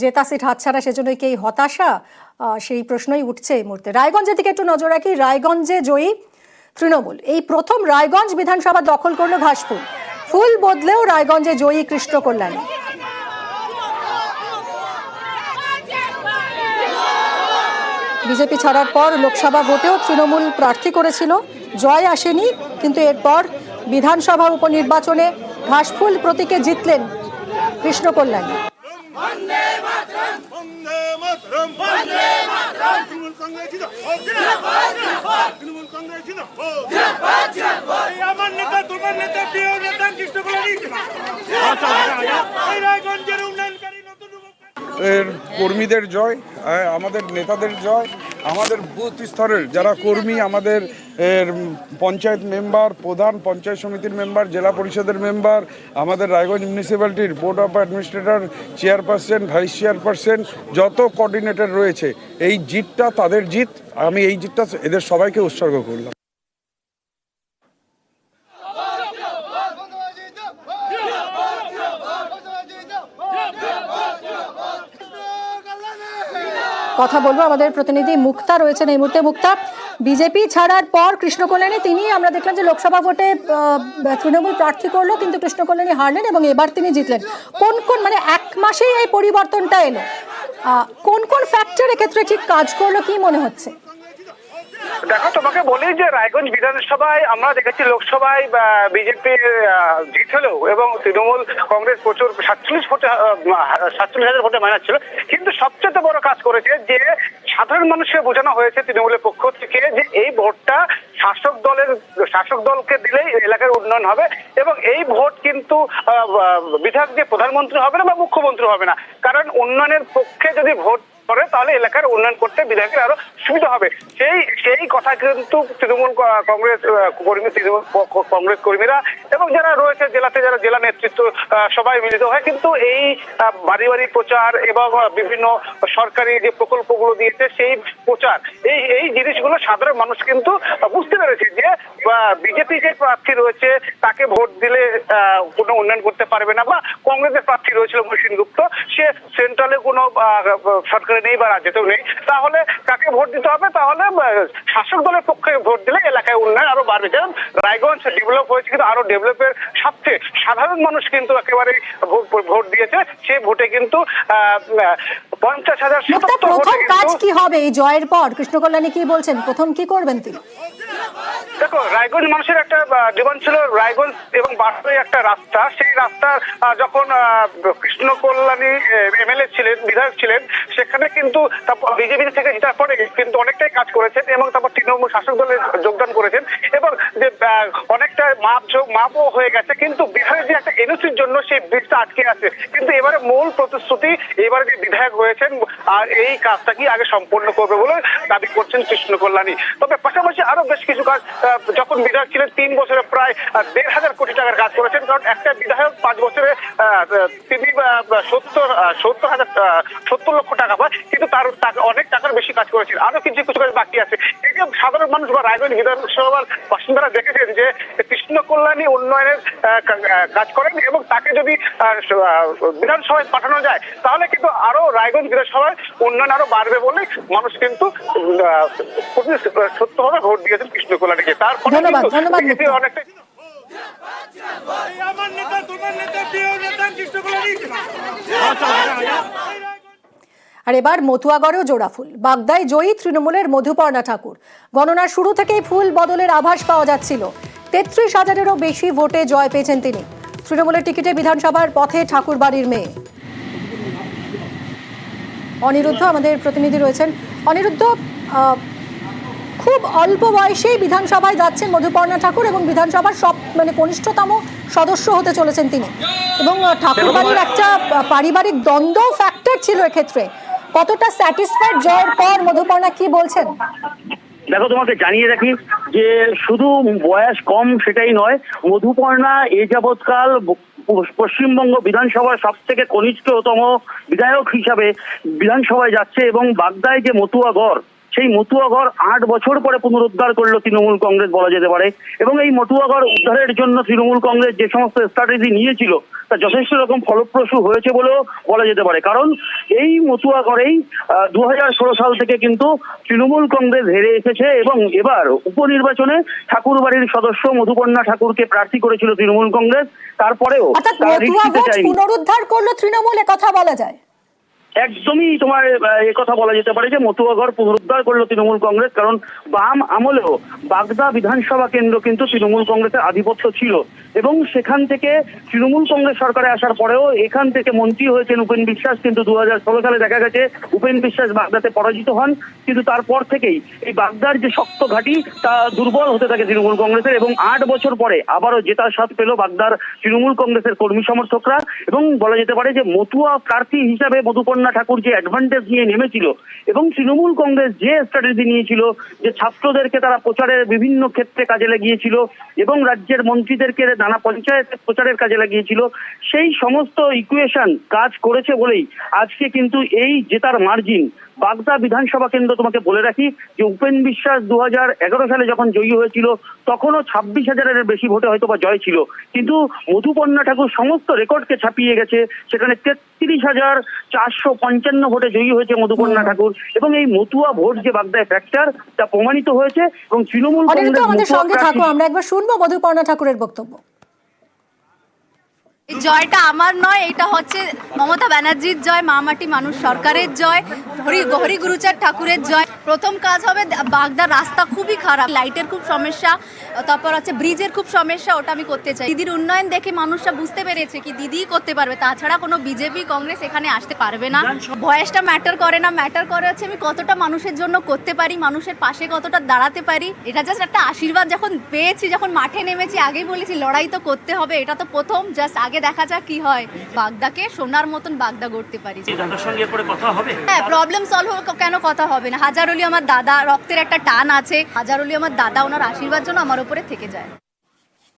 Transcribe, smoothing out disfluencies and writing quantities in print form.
জেতা সিট হাতছাড়া, সেজন্যই কি এই হতাশা? সেই প্রশ্নই উঠছে এই মুহূর্তে। রায়গঞ্জের দিকে একটু নজর রাখি। রায়গঞ্জে জয়ী তৃণমূল। এই প্রথম রায়গঞ্জ বিধানসভা দখল করলো ঘাসফুল। ফুল বদলেও রায়গঞ্জে জয়ী কৃষ্ণ কল্যাণী। বিজেপি ছাড়ার পর লোকসভা ভোটেও তৃণমূল প্রার্থী করেছিল, জয় আসেনি, কিন্তু এরপর বিধানসভা উপনির্বাচনে ঘাসফুল প্রতীকে জিতলেন কৃষ্ণ কল্যাণী। এর কর্মীদের জয়, আমাদের নেতাদের জয়, আমাদের বুথ স্তরের যারা কর্মী, আমাদের পঞ্চায়েত মেম্বার, প্রধান পঞ্চায়েত সমিতির মেম্বার, জেলা পরিষদের মেম্বার, আমাদের রায়গঞ্জ মিউনিসিপ্যালিটির board of administrator chairperson, vice chairperson, যত কোঅর্ডিনেটর রয়েছে, এই জিতটা তাদের জিত। আমি এই জিতটা এদের সবাইকে উৎসর্গ করলাম। কথা বলবো, আমাদের প্রতিনিধি মুক্তা রয়েছেন এই মুহূর্তে। মুক্তা, বিজেপি ছাড়ার পর কৃষ্ণ কল্যাণী, তিনি আমরা দেখলাম যে লোকসভা ভোটে তৃণমূল প্রার্থী করলো, কিন্তু কৃষ্ণ কল্যাণী হারলেন এবং এবার তিনি জিতলেন। কোন কোন মানে এক মাসেই এই পরিবর্তনটা এলো, কোন কোন ফ্যাক্টর এক্ষেত্রে ঠিক কাজ করলো, কি মনে হচ্ছে? দেখো, তোমাকে বলি যে রায়গঞ্জ বিধানসভায় আমরা দেখেছি লোকসভায় বিজেপির জিত হলেও এবং তৃণমূল কংগ্রেস প্রচুর 47,000 ভোটে মাইনাস ছিল, কিন্তু সবচেয়ে বড় কাজ করেছে যে সাধারণ মানুষকে বোঝানো হয়েছে তৃণমূলের পক্ষ থেকে যে এই ভোটটা শাসক দলকে দিলেই এলাকার উন্নয়ন হবে এবং এই ভোট কিন্তু বিধায়ক যে প্রধানমন্ত্রী হবে না বা মুখ্যমন্ত্রী হবে না, কারণ উন্নয়নের পক্ষে যদি ভোট করে তাহলে এলাকার উন্নয়ন করতে বিধায়কের আরো সুবিধা হবে। সেই কথা কিন্তু তৃণমূল কংগ্রেস কর্মীরা এবং যারা রয়েছে জেলাতে, যারা জেলা নেতৃত্ব সবাই মিলিত হয় কিন্তু এই বাড়ি বাড়ি প্রচার এবং বিভিন্ন সরকারি যে প্রকল্পগুলো দিয়েছে সেই প্রচার, এই জিনিসগুলো সাধারণ মানুষ কিন্তু বুঝতে পেরেছে যে বিজেপি যে প্রার্থী রয়েছে তাকে ভোট দিলে কোনো উন্নয়ন করতে পারবে না, বা কংগ্রেসের প্রার্থী রয়েছিল মহসিন গুপ্ত, সে সেন্ট্রালে কোনো সরকারি নেই বা রাজ্যতেও নেই, তাহলে কাকে ভোট দিতে হবে? তাহলে শাসক দলের পক্ষে ভোট দিলে এলাকায় উন্নয়ন আরো বাড়বে। যেমন রায়গঞ্জ ডেভেলপ হয়েছে, কিন্তু আরো ডেভেলপের স্বার্থে সাধারণ মানুষ কিন্তু একেবারে ভোট দিয়েছে। সেই ভোটে কিন্তু 50,000। প্রথম কাজ কি হবে এই জয়ের পর? কৃষ্ণ কল্যাণী কি বলছেন, প্রথম কি করবেন তিনি? দেখো, রায়গঞ্জ মানুষের একটা ডিমান্ড ছিল রায়গঞ্জ এবং বারসই একটা রাস্তা। সেই রাস্তা যখন কৃষ্ণ কল্যাণী এমএলএ ছিলেন, বিধায়ক ছিলেন, সেখানে কিন্তু বিজেপি থেকে জেতার পরে কিন্তু অনেকটাই কাজ করেছেন এবং তারপর তৃণমূল শাসক দলে যোগদান করেছেন এবং যে অনেকটা মাপও হয়ে গেছে, কিন্তু বিধায়ক যে একটা এনওসির জন্য সেই ব্রিজটা আটকে আছে। কিন্তু এবারে মূল প্রতিশ্রুতি, এবারে যে বিধায়ক হয়েছেন আর এই কাজটা কি আগে সম্পন্ন করবে বলে দাবি করছেন কৃষ্ণ কল্যাণী। তবে পাশাপাশি আরো বেশ কিছু কাজ, যখন বিধায়ক ছিলেন 3 বছরে প্রায় 1,500 কোটি টাকার কাজ করেছেন, কারণ একটা বিধায়ক 5 বছরে তিনি 70 লক্ষ টাকা পায়, কিন্তু তার অনেক টাকার বেশি কাজ করেছেন। আরো কিছু কাজ বাকি আছে। এই যে সাধারণ মানুষ বা রায়গঞ্জ বিধানসভার বাসিন্দারা দেখেছেন যে কৃষ্ণ কল্যাণী উন্নয়নের কাজ করেন এবং তাকে যদি বিধানসভায় পাঠানো যায় তাহলে কিন্তু আরো রায়গঞ্জ বিধানসভায় উন্নয়ন আরো বাড়বে বলে মানুষ কিন্তু সত্যভাবে ভোট দিয়েছেন কৃষ্ণ কল্যাণীকে। তার ফলে অনেকটা আর এবার মতুয়াগড়েও জোড়াফুল। বাগদায় জয়ী তৃণমূলের মধুপর্ণা ঠাকুর। গণনার শুরু থেকেই ফুল বদলের আভাস পাওয়া যাচ্ছিল। 33,000-এরও বেশি ভোটে জয় পেয়েছেন তিনি। তৃণমূলের টিকিটে বিধানসভার পথে ঠাকুর বাড়ির মেয়ে। অনিরুদ্ধ আমাদের প্রতিনিধি রয়েছেন। অনিরুদ্ধ, খুব অল্প বয়সেই বিধানসভায় যাচ্ছেন মধুপর্ণা ঠাকুর এবং বিধানসভার সব কনিষ্ঠতম সদস্য হতে চলেছেন তিনি, এবং ঠাকুর বাড়ির একটা পারিবারিক দ্বন্দ্ব ফ্যাক্টর ছিল এক্ষেত্রে। কতটা স্যাটিসফাইড জয়ের পর মধুপর্ণা কি বলছেন? দেখো, তোমাকে জানিয়ে রাখি যে শুধু বয়স কম সেটাই নয়, মধুপর্ণা এ যাবৎকাল পশ্চিমবঙ্গ বিধানসভার সব থেকে কনিষ্ঠতম বিধায়ক হিসাবে বিধানসভায় যাচ্ছে এবং বাগদায় যে মতুয়াগড় সেই মতুয়াগড় 8 বছর পরে পুনরুদ্ধার করলো তৃণমূল কংগ্রেস বলা যেতে পারে। এবং এই মতুয়াগড় উদ্ধারের জন্য তৃণমূল কংগ্রেস যে সমস্ত স্ট্র্যাটেজি নিয়েছিল তা যথেষ্ট রকম ফলপ্রসূ হয়েছে বলেও বলা যেতে পারে। কারণ এই মতুয়াগড়েই 2016 সাল থেকে কিন্তু তৃণমূল কংগ্রেস হেরে এসেছে এবং এবার উপনির্বাচনে ঠাকুরবাড়ির সদস্য মধুপর্ণা ঠাকুরকে প্রার্থী করেছিল তৃণমূল কংগ্রেস। তারপরেও অর্থাৎ তারা রিস্ক মতুয়া নিতে ভোট চায়নি। পুনরুদ্ধার করলো তৃণমূল, কথা বলা যায়। একদমই তোমার কথা বলা যেতে পারে যে মতুয়াগড় পুনরুদ্ধার করলো তৃণমূল কংগ্রেস। কারণ বাম আমলেও বাগদা বিধানসভা কেন্দ্র কিন্তু তৃণমূল কংগ্রেসের আধিপত্য ছিল এবং সেখান থেকে তৃণমূল কংগ্রেস সরকারে আসার পরেও এখান থেকে মন্ত্রী হয়েছেন উপেন বিশ্বাস। কিন্তু 2016 সালে দেখা গেছে উপেন বিশ্বাস বাগদাতে পরাজিত হন, কিন্তু তারপর থেকেই এই বাগদার যে শক্ত ঘাঁটি তা দুর্বল হতে থাকে তৃণমূল কংগ্রেসের এবং 8 বছর পরে আবারও জেতার স্বাদ পেল বাগদার তৃণমূল কংগ্রেসের কর্মী সমর্থকরা। এবং বলা যেতে পারে যে মতুয়া প্রার্থী হিসাবে মধুপর্ণা ঠাকুর যে অ্যাডভান্টেজ নিয়ে নেমেছিল এবং তৃণমূল কংগ্রেস যে স্ট্র্যাটেজি নিয়েছিল যে ছাত্রদেরকে তারা প্রচারের বিভিন্ন ক্ষেত্রে কাজে লাগিয়েছিল এবং রাজ্যের মন্ত্রীদেরকে নানা পঞ্চায়েত প্রচারের কাজে লাগিয়েছিল, সেই সমস্ত ইকুয়েশন কাজ করেছে বলেই আজকে কিন্তু এই জেতার মার্জিন বাগদা বিধানসভা কেন্দ্র। তোমাকে বলে রাখি যে উপেন বিশ্বাস 2011 সালে যখন জয়ী হয়েছিল তখনও 26,000-এর বেশি ভোটে হয়তো বা জয় ছিল, কিন্তু মধুপর্ণা ঠাকুর সমস্ত রেকর্ডকে ছাপিয়ে গেছে। সেখানে 33,455 ভোটে জয়ী হয়েছে মধুপর্ণা ঠাকুর এবং এই মতুয়া ভোট যে বাগদায় ফ্যাক্টর তা প্রমাণিত হয়েছে। এবং তৃণমূল অনিরুদ্ধ, আমাদের কংগ্রেস সঙ্গে থাকো, আমরা একবার শুনবো মধুপর্ণা ঠাকুরের বক্তব্য। এই জয়টা আমার নয়, এটা হচ্ছে মমতা ব্যানার্জির জয়, মামাটি মানুষ সরকারের জয়, হরি গুরুচাঁদ ঠাকুরের জয়। প্রথম কাজ হবে বাগদার রাস্তা খুবই খারাপ, লাইটের খুব সমস্যা, তারপর হচ্ছে ব্রিজের খুব সমস্যা, ওটা আমি করতে চাই। দিদির উন্নয়ন দেখে মানুষরা বুঝতে পেরেছে কি দিদিই করতে পারবে, তাছাড়া কোনো বিজেপি কংগ্রেস এখানে আসতে পারবে না। বয়সটা ম্যাটার করে না, ম্যাটার করে হচ্ছে আমি কতটা মানুষের জন্য করতে পারি, মানুষের পাশে কতটা দাঁড়াতে পারি। এটা জাস্ট একটা আশীর্বাদ যখন পেয়েছি, যখন মাঠে নেমেছি, আগেই বলেছি লড়াই তো করতে হবে, এটা তো প্রথম, জাস্ট আগে দেখা যাক কি হয়, বাগদাকে সোনার মতন বাগদা গড়তে পারি। হ্যাঁ, প্রবলেম সলভ কেন কথা হবে না। হাজার অলি আমার দাদা, রক্তের একটা টান আছে, হাজার অলি আমার দাদা, ওনার আশীর্বাদ জন্য আমার উপরে থেকে যায়।